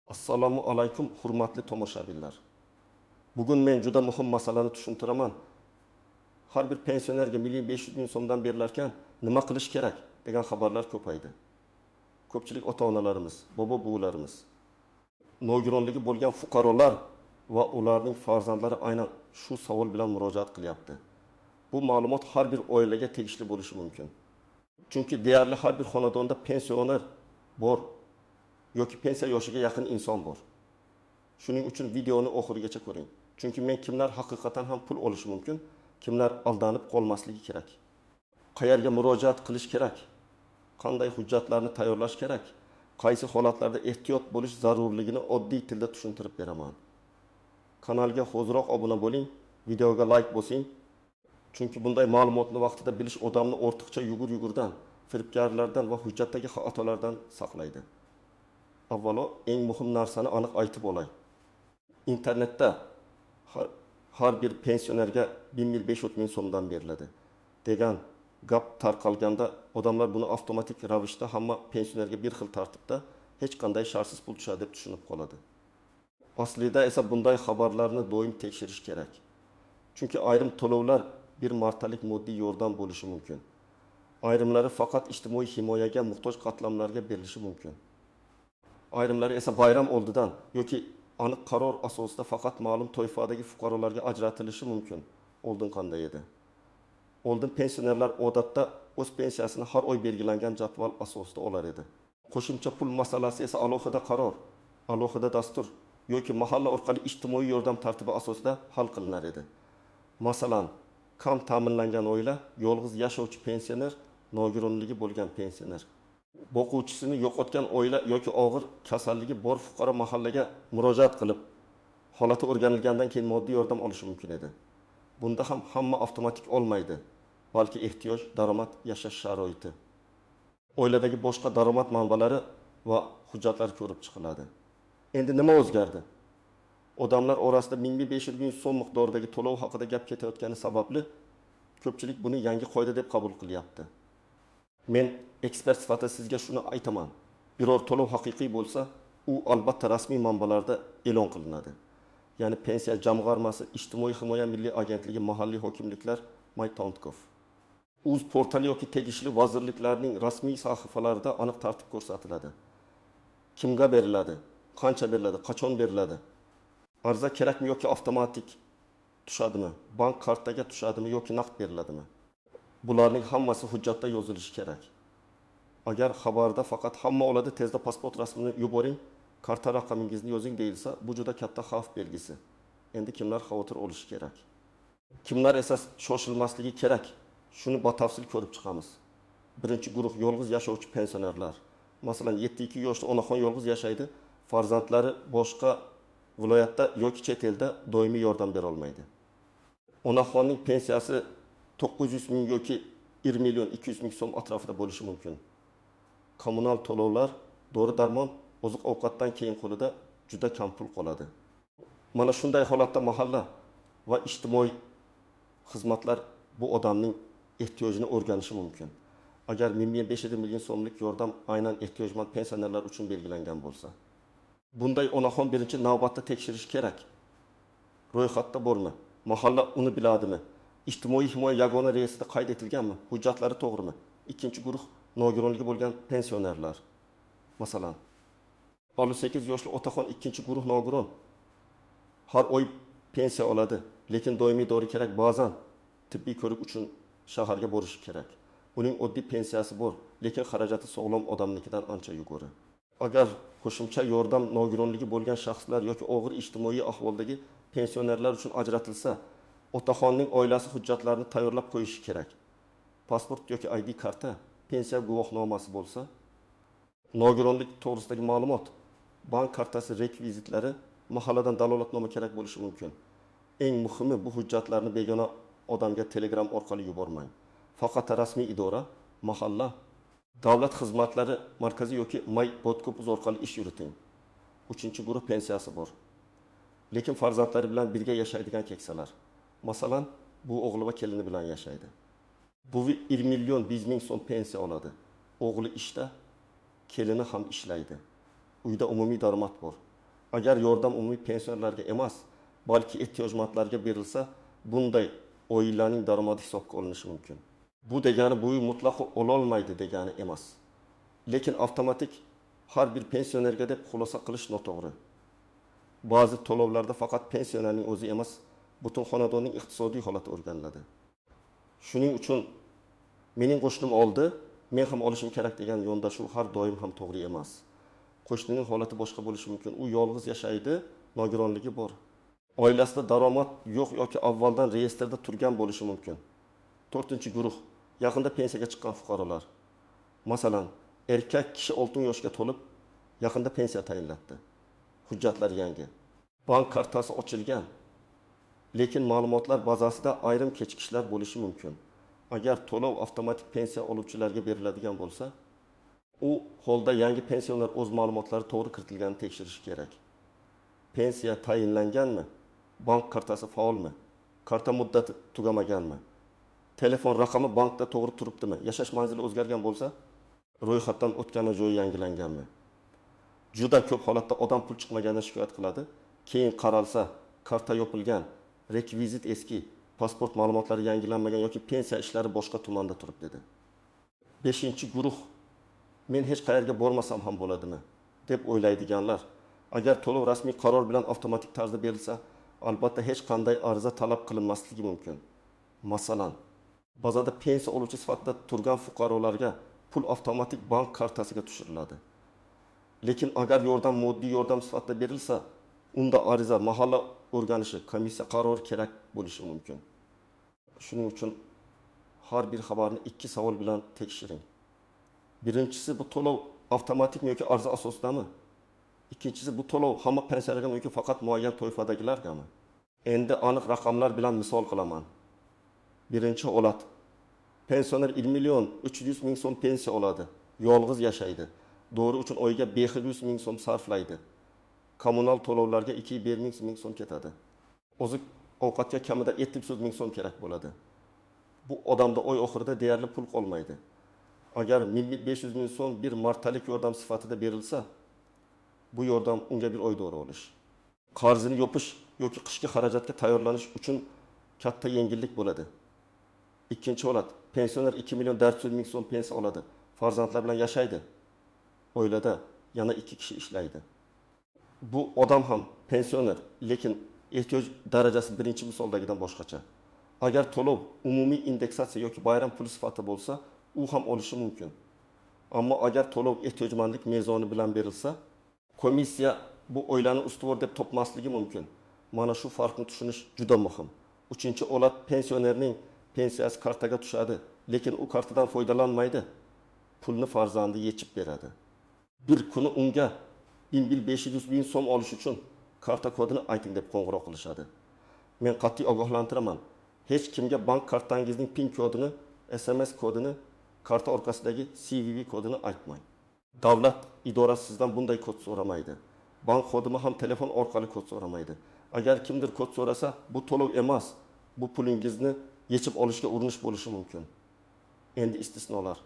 Assalomu alaykum, hurmatli tomoshabinlar. Bugun men juda muhim masalani tushuntiraman. Har bir pensionerga 1.500.000 so'mdan berilarkan, nima qilish kerak degan xabarlar ko'paydi. Ko'pchilik ota-onalarimiz, bobo-buvilarimiz, nogironligi bo'lgan fuqarolar va ularning farzandlari aynan shu savol bilan murojaat qilyapti. Bu ma'lumot har bir oilaga tegishli bo'lishi mumkin. Chunki deyarli har bir xonadonda pensioner bor yoki pensiya yoshiga yaqin inson bor. Shuning uchun videoni oxirigacha ko'ring. Chunki men kimlar haqiqatan ham pul olishi mumkin, kimlar aldanib qolmasligi kerak. Qayerga murojaat qilish kerak? Qanday hujjatlarni tayyorlash kerak? Qaysi holatlarda ehtiyot bo'lish zarurligini oddiy tilda tushuntirib beraman. Kanalga hoziroq obuna bo'ling, videoga like bosing. Chunki bunday ma'lumotni vaqtida bilish odamni ortiqcha yugur-yugurdan, firibgarlardan va hujjatdagi xatolardan saqlaydi. Avvalo, eng muhim narsani aniq aytib olay. Internetda har bir pensionerga 1.500.000 so'mdan beriladi degan gap tarqalganda odamlar buni avtomatik ravishda hamma pensionerga bir xil tartibda hech qanday shartsiz pul tushadi deb tushunib qoladi. Aslida esa bunday xabarlarni doim tekshirish kerak. Chunki ayrim to'lovlar bir martalik moddiy yordam bo'lishi mumkin. Ayrimlari faqat ijtimoiy himoyaga muhtoj qatlamlarga berilishi mumkin. Ayrimlari esa bayram oldidan yoki aniq qaror asosida faqat ma'lum toifadagi fuqarolarga ajratilishi mumkin. Oldin qanday edi? Oldin pensionerlar odatda o'z pensiyasini har oy belgilangan jadval asosida olar edi. Qo'shimcha pul masalasi esa alohida qaror, alohida dastur yoki mahalla orqali ijtimoiy yordam tartibi asosida hal qilinar edi. Masalan, kam ta'minlangan oila, yolg'iz yashovchi pensioner, nogironligi bo'lgan pensioner. Boquvchisini yo'qotgan oila yoki og'ir kasalligi bor fuqaro mahallaga murojaat qilib, holati o'rganilgandan keyin moddiy yordam olishi mumkin edi. Bunda ham hamma avtomatik olmaydi, balki ehtiyoj, daromad, yashash sharoiti, oiladagi boshqa daromad manbalari va hujjatlar ko'rib chiqiladi. Endi nima o'zgardi? Odamlar orasida 1.500.000 so'm miqdoridagi to'lov haqida gap ketayotgani sababli ko'pchilik buni yangi qoida deb qabul qilyapti. Men ekspert sifatida sizga shuni aytaman. Biror to'lov haqiqiy bo'lsa, u albatta rasmiy manbalarda e'lon qilinadi. Ya'ni pensiya jamg'armasi, ijtimoiy himoya milliy agentligi, mahalliy hokimliklar, Maytonkov. Uz portali yoki tegishli vazirliklarning rasmiy sahifalarida aniq tartib ko'rsatiladi. Kimga beriladi, qancha beriladi, qachon beriladi? Arza kerakmi yoki avtomatik tushadimi? Bank kartaga tushadimi yoki naqd beriladimi? Bularning hammasi hujjatda yozilishi kerak. Agar xabarda faqat hamma oladi, tezda pasport rasmini yuboring, karta raqamingizni yozing deyilsa, bu juda katta xavf belgisi. Endi kimlar xavotir olishi kerak? Kimlar esa shoshilmasligi kerak? Shuni batafsil ko'rib chiqamiz. Birinchi guruh yolg'iz yashovchi pensionerlar. Masalan, 7-2 yoshli onaxon yolg'iz yashaydi, farzandlari boshqa viloyatda yoki chet elda doimiy yordam bera olmaydi. Onaxonning pensiyasi 900.000 yoki 1.200.000 so'm atrofida bo'lishi mumkin. Kommunal to'lovlar, dori-darmon, oziq-ovqatdan keyin qo'lida juda kam pul qoladi. Mana shunday holatda mahalla va ijtimoiy xizmatlar bu odamning ehtiyojini o'rganishi mumkin. Agar 1.500.000 so'mlik yordam aynan ehtiyojmand pensionerlar uchun belgilangan bo'lsa, bunday onaxon birinchi navbatda tekshirish kerak. Ro'yxatda bormi? Mahalla uni biladimi? İjtimoiy himoya yagona reyestrida qayd etilganmi? Hujjatlari to'g'rimi? Ikkinchi guruh nogironligi bo'lgan pensionerlar. Masalan, 58 yoshli otaxon ikkinchi guruh nogiron. Har oy pensiya oladi, lekin doimiy dori kerak, ba'zan tibbiy ko'rik uchun shaharga borishi kerak. Uning oddiy pensiyasi bor, lekin xarajati sog'lom odamnikidan ancha yuqori. Agar qo'shimcha yordam nogironligi bo'lgan shaxslar yoki og'ir ijtimoiy ahvoldagi pensionerlar uchun ajratilsa, otaxonning oilasi hujjatlarni tayyorlab qo'yishi kerak. Pasport yoki ID karta, pensiya guvohnomasi bo'lsa, nogironlik to'g'risidagi ma'lumot, bank kartasi rekvizitlari, mahalladan dalolatnoma kerak bo'lishi mumkin. Eng muhimi, bu hujjatlarni begona odamga Telegram orqali yubormang. Faqat rasmiy idora, mahalla, davlat xizmatlari markazi yoki Maytonkov orqali ish yuriting. 3-guruh pensiyasi bor. Lekin farzandlari bilan birga yashaydigan keksalar. Masalan, bu o'g'li va kelini bilan yashaydi. Bu 1.100.000 so'm pensiya oladi. O'g'li ishda, kelini ham ishlaydi. Uyda umumiy daromad bor. Agar yordam umumiy pensionerlarga emas, balki ehtiyojmandlarga berilsa, bunday oilaning daromadi hisobga olinishi mumkin. Bu degani bu mutlaqo ololmaydi degani emas. Lekin avtomatik har bir pensionerga deb xulosa qilish noto'g'ri. Ba'zi to'lovlarda faqat pensionerning o'zi emas, butun xonadonning iqtisodiy holati o'rganiladi. Shuning uchun mening qo'shnim oldi, men ham olishim kerak degan yondashuv har doim ham to'g'ri emas. Qo'shnining holati boshqa bo'lishi mumkin. U yolg'iz yashaydi, nogironligi bor. Oilasida daromad yo'q yoki avvaldan reyestrda turgan bo'lishi mumkin. 4-guruh, yaqinda pensiyaga chiqqan fuqarolar. Masalan, erkak kishi 6 yoshga to'lib, yaqinda pensiya tayinlatdi. Hujjatlar yangi. Bank kartasi ochilgan. Lekin ma'lumotlar bazasida ayrim kechikishlar bo'lishi mumkin. Agar to'lov avtomatik pensiya oluvchilarga beriladigan bo'lsa, u holda yangi pensioner o'z ma'lumotlari to'g'ri kiritilganini tekshirishi kerak. Pensiya tayinlanganmi? Bank kartasi faolmi? Karta muddati tugamaganmi? Telefon raqami bankda to'g'ri turibdimi? Yashash manzili o'zgargan bo'lsa, ro'yxatdan o'tgani joyi yangilanganmi? Juda ko'p holatda odam pul chiqmaganidan shikoyat qiladi. Keyin qaralsa, karta yopilgan, rekvizit eski, pasport ma'lumotlari yangilanmagan yoki pensiya ishlari boshqa tumanda turib dedi. 5-guruh, men hech qayerga bormasam ham bo'ladimi deb o'ylaydiganlar. Agar to'lov rasmiy qaror bilan avtomatik tarzda berilsa, albatta hech qanday ariza talab qilinmasligi mumkin. Masalan, bazada pensiya oluvchi sifatida turgan fuqarolarga pul avtomatik bank kartasiga tushiriladi. Lekin agar yordam moddiy yordam sifatida berilsa, unda ariza, mahalla o'rganishi, komissiya qarori kerak bo'lishi mumkin. Shuning uchun har bir xabarni 2 savol bilan tekshiring. Birinchisi, bu to'lov avtomatikmi yoki arza asosidami? Ikkinchisi, bu to'lov hamma pensiyalarga yoki faqat muayyan toifadagilargami? Endi aniq raqamlar bilan misol qilaman. Birinchi holat. Pensioner 1.300.000 so'm pensiya oladi. Yolg'iz yashaydi. Dori uchun oyiga 500.000 so'm sarflaydi. Kommunal to'lovlarga 2.500.000 so'm ketadi. Oziq ovqatga kamida 700.000 so'm kerak bo'ladi. Bu odamda oy oxirida deyarli pul qolmaydi. Agar 500.000 so'm bir martalik yordam sifatida berilsa, bu yordam unga bir oyda olish. Qarzini yopish yoki qishki xarajatga tayyorlanish uchun katta yengillik bo'ladi. Ikkinchi holat, pensioner 2.400.000 so'm pensiya oladi. Farzandlar bilan yashaydi. Oilada yana 2 kishi ishlaydi. Bu odam ham pensioner, lekin ehtiyoj darajasi birinchi misoldagidan boshqacha. Agar to'lov umumiy indeksatsiya yoki bayram puli sifatida bo'lsa, u ham olishi mumkin. Ammo agar to'lov ehtiyojmandlik mezoni bilan berilsa, komissiya bu oilani ustuvor deb topmasligi mumkin. Mana shu farqni tushunish juda muhim. 3-holat, pensionerning pensiyasi kartaga tushadi, lekin u kartadan foydalanmaydi. Pulni farzandi yechib beradi. Bir kuni unga 1.500.000 so'm olish uchun karta kodini ayting deb qo'ng'iroq qilishadi. Men qat'iy ogohlantiraman. Hech kimga bank kartangizning PIN kodini, SMS kodini, karta orqasidagi CVV kodini aytmang. Davlat idorasi sizdan bunday kod so'ramaydi. Bank xodimi ham telefon orqali kod so'ramaydi. Agar kimdir kod so'rasa, bu to'lov emas, bu pulingizni yechib olishga urinish bo'lishi mumkin. Endi istisnolar.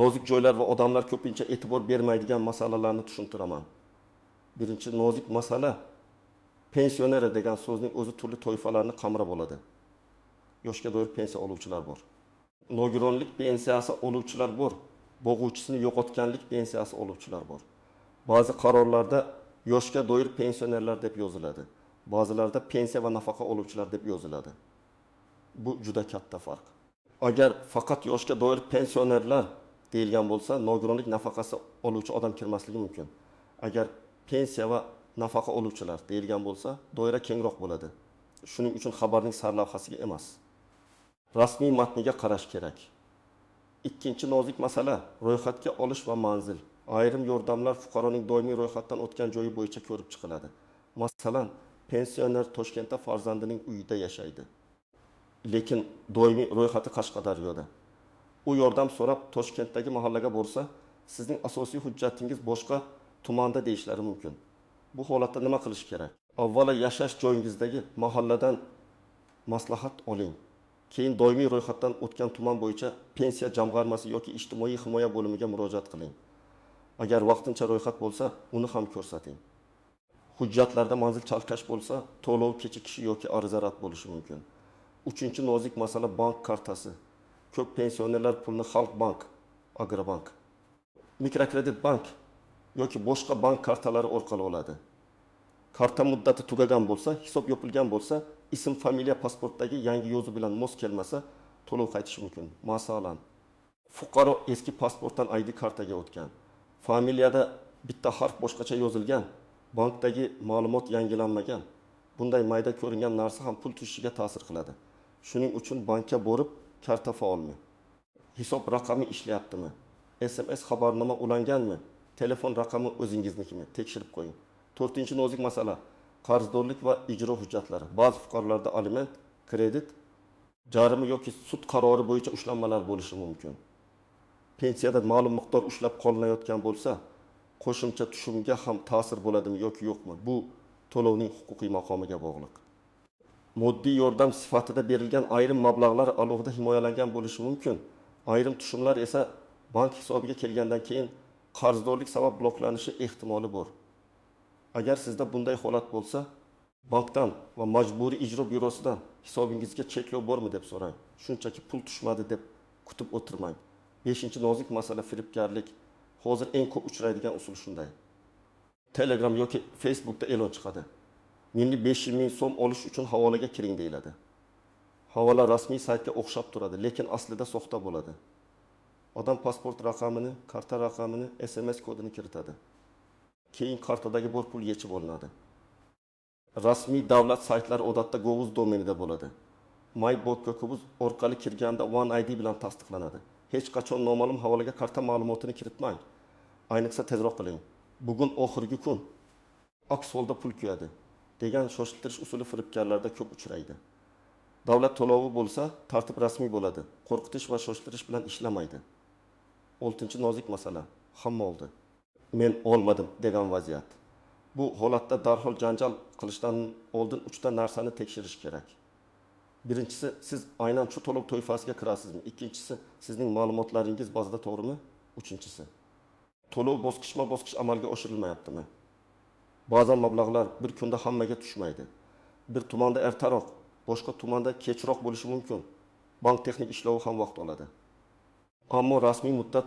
Nozik joylar va odamlar ko'pincha e'tibor bermaydigan masalalarni tushuntiraman. Birinchi nozik masala, pensioner degan so'zning o'zi turli toifalarni qamrab oladi. Yoshga doir pensiya oluvchilar bor. Nogironlik pensiyasi oluvchilar bor. Bo'g'uvchisini yo'qotganlik pensiyasi oluvchilar bor. Ba'zi qarorlarda yoshga doir pensionerlar deb yoziladi. Ba'zilarda pensiya va nafaqa oluvchilar deb yoziladi. Bu juda katta farq. Agar faqat yoshga doir pensionerlar deyilgan bo'lsa, nogironlik nafaqasi oluvchi odam kirmasligi mumkin. Agar pensiya va nafaqa oluvchilar deyilgan bo'lsa, doira kengroq bo'ladi. Shuning uchun xabarning sarlavhasiga emas, rasmiy matniga qarash kerak. Ikkinchi nozik masala, ro'yxatga olish va manzil. Ayrim yordamlar fuqaroning doimiy ro'yxatdan o'tgan joyi bo'yicha ko'rib chiqiladi. Masalan, pensioner Toshkentda farzandining uyida yashaydi. Lekin doimiy ro'yxati Qashqadaryoda. U yordam so'rab Toshkentdagi mahallaga borsa, sizning asosiy hujjatingiz boshqa tumanda deyishlari mumkin. Bu holatda nima qilish kerak? Avvalo yashash joyingizdagi mahalladan maslahat oling. Keyin doimiy ro'yxatdan o'tgan tuman bo'yicha pensiya jamg'armasi yoki ijtimoiy himoya bo'limiga murojaat qiling. Agar vaqtincha ro'yxat bo'lsa, uni ham ko'rsating. Hujjatlarda manzil chalkash bo'lsa, to'lov kecha kishi yoki ariza rad bo'lishi mumkin. Uchinchi nozik masala bank kartasi. Ko'p pensionerlar pulni Xalq bank, Agrobank, mikrokredit bank yoki boshqa bank kartalari orqali oladi. Karta muddati tugagan bo'lsa, hisob yopilgan bo'lsa, ism, familiya pasportdagi yangi yozuv bilan mos kelmasa, to'lov qaytishi mumkin. Masalan, fuqaro eski pasportdan ID kartaga o'tgan, familiyada bitta harf boshqacha yozilgan, bankdagi ma'lumot yangilanmagan. Bunday mayda ko'ringan narsa ham pul tushishiga ta'sir qiladi. Shuning uchun bankka borib, karta faolmi? Hisob raqami ishlayaptimi? SMS xabarnoma ulanganmi? Telefon raqami o'zingiznikimi? Tekshirib qo'ying. 4-nozik masala qarzdorlik va ijro hujjatlari. Ba'zi fuqarolarda aliment, kredit, jarima yoki sud qarori bo'yicha ushlanmalar bo'lishi mumkin. Pensiyada ma'lum miqdor ushlab qolinayotgan bo'lsa, qo'shimcha tushumga ham ta'sir bo'ladimi yoki yo'qmi? Bu to'lovning huquqiy maqomiga bog'liq. Moddiy yordam sifatida berilgan ayrim mablag'lar alohida himoyalangan bo'lishi mumkin. Ayrim tushumlar esa bank hisobiga kelgandan keyin qarzdorlik sabab bloklanishi ehtimoli bor. Agar sizda bunday holat bo'lsa, bankdan va majburiy ijro byurosidan hisobingizga cheklov bormi deb so'rang. Shunchaki pul tushmadi deb kutib o'tirmang. 5-nozik masala firibgarlik. Hozir eng ko'p uchraydigan usul shunday. Telegram yoki Facebookda e'lon chiqadi. Menga 500 ming so'm olish uchun havolaga kiring deyiladi. Havola rasmiy saytga o'xshab turadi, lekin aslida soxta bo'ladi. Odam pasport raqamini, karta raqamini, SMS kodini kiritadi. Keyin kartadagi bor pul yechib olinadi. Rasmiy davlat saytlari odatda Govuz domenida bo'ladi. My.Gov orqali kirganda OneID bilan tasdiqlanadi. Hech qachon noma'lum havolaga karta ma'lumotini kiritmang. Ayniqsa tezroq qiling. Bugun oxirgi kun. Aks holda pul kuyadi degan shoshtirish usuli firibgarlarda ko'p uchraydi. Davlat to'lovi bo'lsa, tartib rasmiy bo'ladi. Qo'rqitish va shoshtirish bilan ishlamaydi. 6-nozik masala hamma oldi. Men olmadim degan vaziyat. Bu holatda darhol janjal qilishdan oldin 3 ta narsani tekshirish kerak. Birinchisi, siz aynan shu to'lov to'yfasiga kirasizmi? Ikkinchisi, sizning ma'lumotlaringiz bazada to'g'rimi? Uchinchisi, to'lov bosqichma-bosqich amalga oshirilmayaptimi? Ba'zan mablag'lar bir kunda hammaga tushmaydi. Bir tumanda ertaroq, boshqa tumanda kechroq bo'lishi mumkin. Bank texnik ishlovi ham vaqt oladi. Ammo rasmiy muddat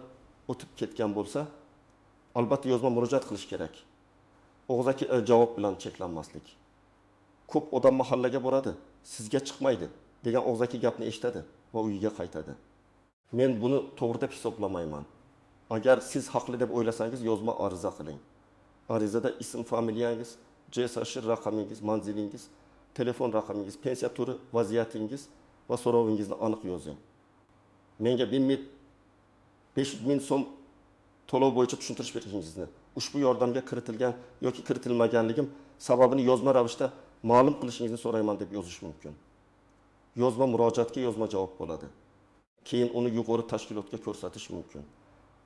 o'tib ketgan bo'lsa, albatta yozma murojaat qilish kerak. Og'zaki javob bilan cheklanmaslik. Ko'p odam mahallaga boradi, sizga chiqmaydi degan og'zaki gapni eshitadi va uyiga qaytadi. Men buni to'g'ri deb hisoblamayman. Agar siz haqli deb o'ylasangiz, yozma ariza qiling. Arizada ism, familiyangiz, JSH raqamingiz, manzilingiz, telefon raqamingiz, pensiya turi, vaziyatingiz va so'rovingizni aniq yozing. Menga 500 ming so'm to'lov bo'yicha tushuntirish berishingizni, ushbu yordamga kiritilgan yoki kiritilmaganligim sababini yozma ravishda ma'lum qilishingizni so'rayman deb yozish mumkin. Yozma murojaatga yozma javob bo'ladi. Keyin uni yuqori tashkilotga ko'rsatish mumkin.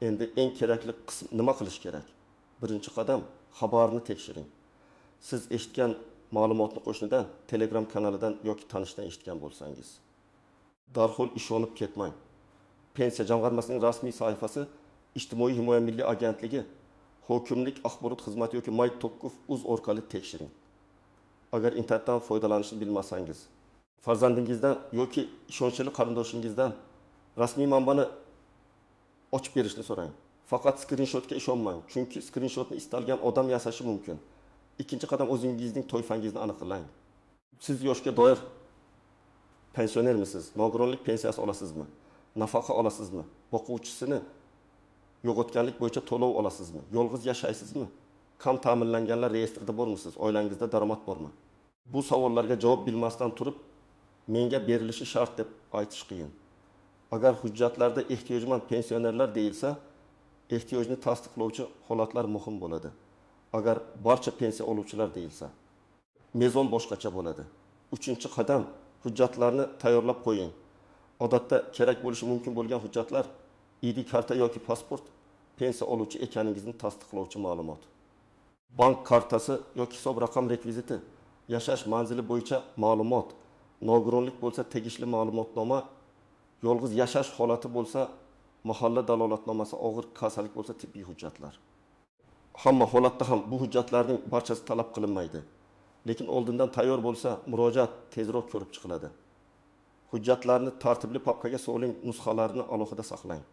Endi eng kerakli qism nima qilish kerak? Birinchi qadam, xabarni tekshiring. Siz eshitgan ma'lumotni qo'shnidan, Telegram kanalidan yoki tanishdan eshitgan bo'lsangiz, darhol ishonib ketmang. Pensiya jamg'armasining rasmiy sayfasi, Ijtimoiy himoya milliy agentligi, hokimlik axborot xizmati yoki My.Gov orqali tekshiring. Agar internetdan foydalanishni bilmasangiz, farzandingizdan yoki ishonchli qarindoshingizdan rasmiy manbani ochib berishni so'rang. Faqat skrinshotga ishonmang, chunki skrinshotni istalgan odam yasashi mumkin. Ikkinchi qadam, o'zingizning to'yfangizni aniqlang. Siz yoshga doir pensionermisiz? Nogironlik pensiyasi olasizmi? Nafaqa olasizmi? Boquvchisini yo'qotganlik bo'yicha to'lov olasizmi? Yolg'iz yashaysizmi? Kam ta'minlanganlar reyestrida bormisiz? Oilangizda daromad bormi? Bu savollarga javob bilmasdan turib, menga berilishi shart deb aytish qiyin. Agar hujjatlarda ehtiyojmand pensionerlar deyilsa, ehtiyojni tasdiqlovchi holatlar muhim bo'ladi. Agar barcha pensiya oluvchilar deyilsa, mezon boshqacha bo'ladi. 3-qadam, hujjatlarni tayyorlab qo'ying. Odatda kerak bo'lishi mumkin bo'lgan hujjatlar ID karta yoki pasport, pensiya oluvchi ekaningizni tasdiqlovchi ma'lumot, bank kartasi yoki hisob raqam rekviziti, yashash manzili bo'yicha ma'lumot, nogironlik bo'lsa tegishli ma'lumotnoma, yolg'iz yashash holati bo'lsa mahalla dalolatnomasi, og'ir kasallik bo'lsa tibbiy hujjatlar. Hamma holatda ham bu hujjatlarning barchasi talab qilinmaydi. Lekin oldindan tayyor bo'lsa, murojaat tezroq ko'rib chiqiladi. Hujjatlarni tartibli papkaga soling, nusxalarini alohida saqlang.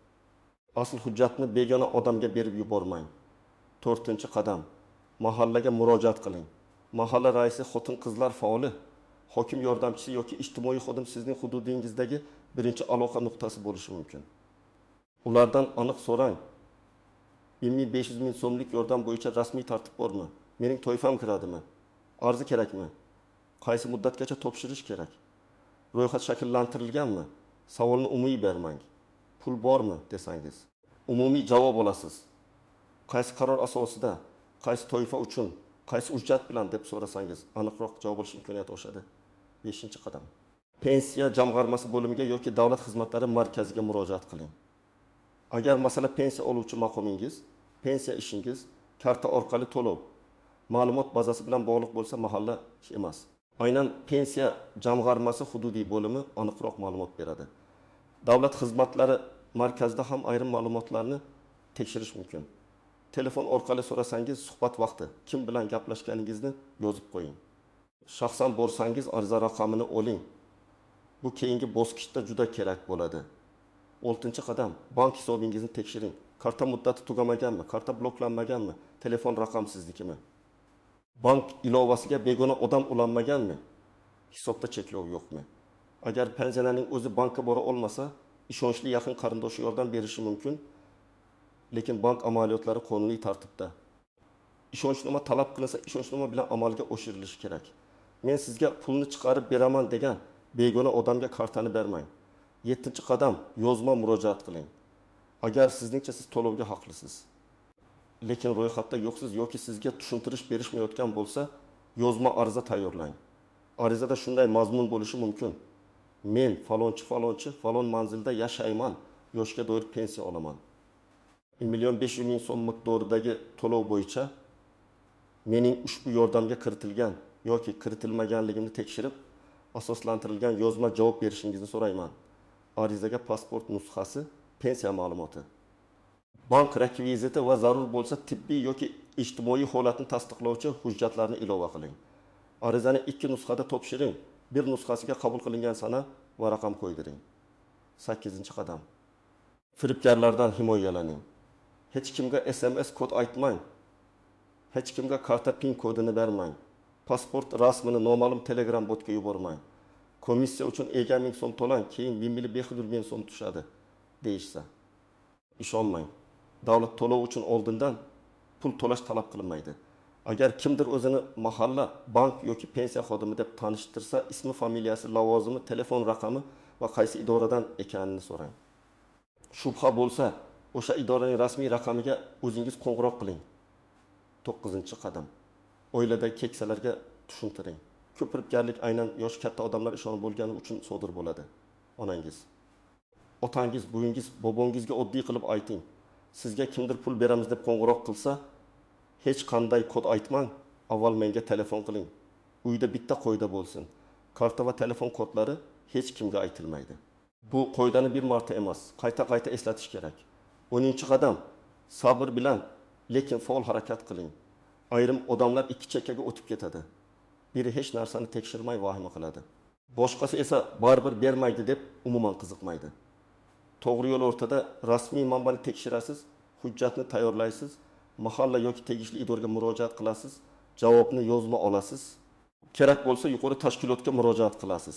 Asl hujjatni begona odamga berib yubormang. 4-qadam. Mahallaga murojaat qiling. Mahalla raisi, xotin-qizlar faoli, hokim yordamchisi yoki ijtimoiy xodim sizning hududingizdagi birinchi aloqa nuqtasi bo'lishi mumkin. Ulardan aniq so'rang. 1500 ming so'mlik yordam bo'yicha rasmiy tartib bormi? Mening to'yfam kiradimi? Arzi kerakmi? Qaysi muddatgacha topshirish kerak? Ro'yxat shakllantirilganmi? Savolni umumiy bermang. Pul bormi desangiz, umumiy javob olasiz. Qaysi qaror asosida, qaysi toifa uchun, qaysi hujjat bilan deb so'rasangiz, aniqroq javob olish imkoniyati oshadi. 5-qadam. Pensiya jamg'armasi bo'limiga yoki davlat xizmatlari markaziga murojaat qiling. Agar masala pensiya oluvchi maqomingiz, pensiya ishingiz, karta orqali to'lov, ma'lumot bazasi bilan bog'liq bo'lsa, mahalla emas. Aynan pensiya jamg'armasi hududiy bo'limi aniqroq ma'lumot beradi. Davlat xizmatlari markazida ham ayrim ma'lumotlarni tekshirish mumkin. Telefon orqali so'rasangiz, suhbat vaqti, kim bilan gaplashganingizni yozib qo'ying. Shaxsan borsangiz, ariza raqamini oling. Bu keyingi bosqichda juda kerak bo'ladi. 6-qadam. Bank hisobingizni tekshiring. Karta muddati tugamaganmi? Karta bloklanmaganmi? Telefon raqam siznikimi? Bank ilovasiga begona odam ulanmaganmi? Hisobda cheklov yo'qmi? Agar pensionerning o'zi bankka bora olmasa, ishonchli yaqin qarindoshi yordam berishi mumkin. Lekin bank amaliyotlari qonuniy tartibda. Ishonchnoma talab qilinsa, ishonchnoma bilan amalga oshirilishi kerak. Men sizga pulni chiqarib beraman degan begona odamga kartani bermang. 7-qadam. Yozma murojaat qiling. Agar sizningcha siz to'lovga haqlisiz, lekin ro'yxatda yo'qsiz yoki sizga tushuntirish berishmayotgan bo'lsa, yozma ariza tayyorlang. Arizada shunday mazmun bo'lishi mumkin: men falonchi falon manzilda yashayman, yoshga doir pensiya olaman. 1,5 million so'm miqdoridagi to'lov bo'yicha mening ushbu yordamga kiritilgan yoki kiritilmaganligimni tekshirib, asoslantirilgan yozma javob berishingizni so'rayman. Arizaga pasport nusxasi, pensiya ma'lumoti, bank rekviziti va zarur bo'lsa tibbiy yoki ijtimoiy holatni tasdiqlovchi hujjatlarni ilova qiling. Arizani 2 nusxada topshiring. Bir nusxasiga qabul qilingan sana va raqam qo'ydiring. 8-qadam. Firibgarlardan himoyalaning. Hech kimga SMS kod aytmang. Hech kimga karta PIN kodini bermang. Pasport rasmini noma'lum Telegram botga yubormang. Komissiya uchun 1000 so'm to'lang, keyin 1,5 ming so'm tushadi deyishsa, ishonmang. Davlat to'lov uchun oldindan pul to'lash talab qilinmaydi. Agar kimdir o'zini mahalla, bank yoki pensiya xodimi deb tanishtirsa, ismi, familiyasi, lavozimi, telefon raqami va qaysi idoradan ekanini so'rang. Shubha bo'lsa, o'sha idoraning rasmiy raqamiga o'zingiz qo'ng'iroq qiling. 9-qadam. Oiladagi keksalarga tushuntiring. Ko'piribgarlik aynan yosh katta odamlar ishonib bo'lgani uchun sodir bo'ladi. Onangiz, otangiz, buvinggiz, bobongizga oddiy qilib ayting. Sizga kimdir pul beramiz deb qo'ng'iroq qilsa, hech qanday kod aytmang, avval menga telefon qiling. Uyda bitta qoida bo'lsin. Karta va telefon kodlari hech kimga aytilmaydi. Bu qoidani bir marta emas, qayta eslatish kerak. 10-qadam. Sabr bilan, lekin faol harakat qiling. Ayrim odamlar ikki chekkaga o'tib ketadi. Biri hech narsani tekshirmay vahima qiladi. Boshqasi esa baribir bermaydi deb umuman qiziqmaydi. To'g'ri yo'l o'rtada rasmiy manbani tekshirasiz, hujjatni tayyorlaysiz, mahalla yoki tegishli idoraga murojaat qilasiz, javobni yozma olasiz. Kerak bo'lsa yuqori tashkilotga murojaat qilasiz.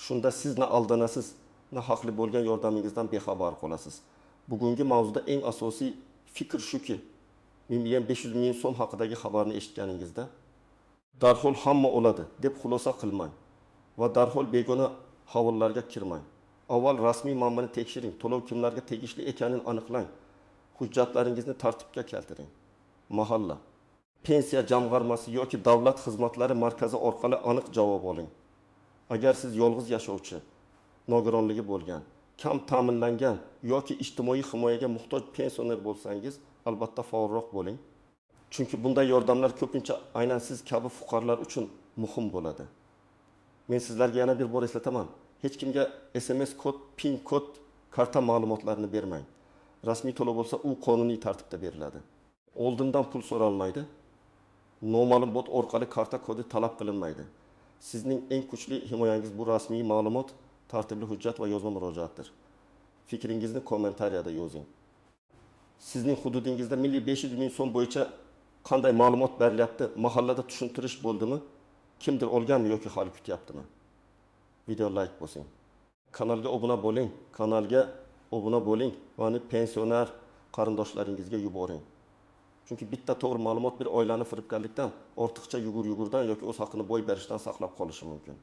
Shunda siz na aldanasiz, na haqli bo'lgan yordamingizdan bexabar qolasiz. Bugungi mavzuda eng asosiy fikr shuki, 1,5 million so'm haqidagi xabarni eshitganingizda darhol hamma oladi deb xulosa qilmang va darhol begona havollarga kirmang. Avval rasmiy manbani tekshiring, to'lov kimlarga tegishli ekanini aniqlang. Hujjatlaringizni tartibga keltiring. Mahalla, pensiya jamg'armasi yoki davlat xizmatlari markazi orqali aniq javob oling. Agar siz yolg'iz yashovchi, nogironligi bo'lgan, kam ta'minlangan yoki ijtimoiy himoyaga muhtoj pensioner bo'lsangiz, albatta faolroq bo'ling. Chunki bunday yordamlar ko'pincha aynan siz kabi fuqarolar uchun muhim bo'ladi. Men sizlarga yana bir bor eslataman. Hech kimga SMS kod, PIN kod, karta ma'lumotlarini bermang. Rasmiy to'lov bo'lsa, u qonuniy tartibda beriladi. Oldindan pul so'ralmaydi. Noma'lum bot orqali karta kodi talab qilinmaydi. Sizning eng kuchli himoyangiz bu rasmiy ma'lumot, tartibli hujjat va yozma murojaatdir. Fikringizni kommentariyada yozing. Sizning hududingizda milliy 500 ming so'm bo'yicha qanday ma'lumot berilyapti? Mahallada tushuntirish bo'ldimi? Kimdir olganmi yoki hali kutyaptimi? Video like bosing. Kanalga obuna bo'ling. Kanalga obuna bo'ling. Yani pensioner qarindoshlaringizga yuboring. Chunki bitta to'g'ri ma'lumot bir oilani firibgarlikdan, ortiqcha yugur-yugurdan yoki o'z haqini bo'y berishdan saqlab qolishi mumkin.